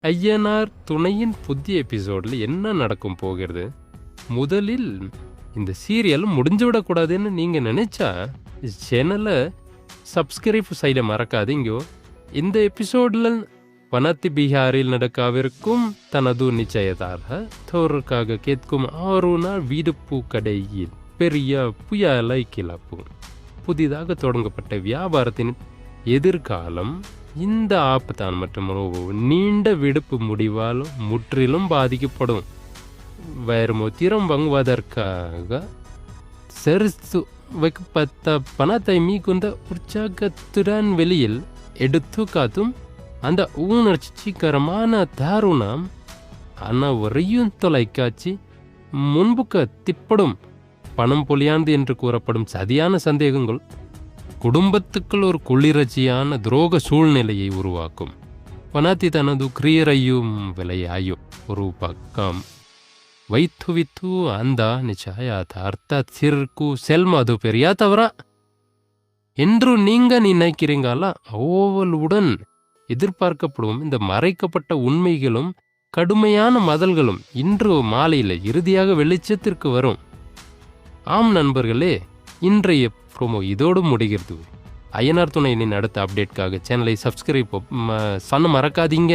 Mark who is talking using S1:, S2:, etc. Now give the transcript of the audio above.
S1: ஐயனார் துணையின் புதிய எபிசோடில் என்ன நடக்கும் போகிறது? முதலில் இந்த சீரியல் முடிஞ்சு விடக்கூடாதுன்னு நீங்கள் நினைச்சா சேனலை சப்ஸ்கிரைப் செய்ய மறக்காதீங்க. இந்த எபிசோடில் வனத்தி பீகாரில் நடக்கவிருக்கும் தனது நிச்சயதார்த்தத்திற்காக கேட்கும் 6 நாள் விடுப்பு கடையில் பெரிய புயலை கிளப்பும். புதிதாக தொடங்கப்பட்ட வியாபாரத்தின் எதிர்காலம் இந்த ஆபத்தான் மற்றும் நீண்ட விடுப்பு முடிவால் முற்றிலும் பாதிக்கப்படும். வைரமோத்திரம் வாங்குவதற்காக சேர்த்து வைக்கப்பட்ட பணத்தை மிகுந்த உற்சாகத்துடன் வெளியில் எடுத்து காட்டும் அந்த உணர்ச்சிகரமான தருணம் அனைவரையும் தொலைக்காட்சி முன்புக்கு திப்படும். பணம் பொலியாந்து என்று கூறப்படும் சதியான சந்தேகங்கள் குடும்பத்துக்குள் ஒரு குளிரட்சியான துரோக சூழ்நிலையை உருவாக்கும். வனத்தி தனது கிரியரையும் விலையாயும் ஒரு பக்கம் வைத்து அந்த நிச்சயதார்த்தத்திற்கு செல்வது பெரியா தவறா என்று நீங்க நினைக்கிறீங்களா? அவளுடன் எதிர்பார்க்கப்படும் இந்த மறைக்கப்பட்ட உண்மைகளும் கடுமையான மதல்களும் இன்று மாலையில் இறுதியாக வெளிச்சத்திற்கு வரும். ஆம் நண்பர்களே, இன்றைய ப்ரோமோ இதோடு முடிகிறது. ஐயனார் துணையின் அடுத்த அப்டேட்காக சேனலை சப்ஸ்கிரைப் பண்ண மறக்காதீங்க.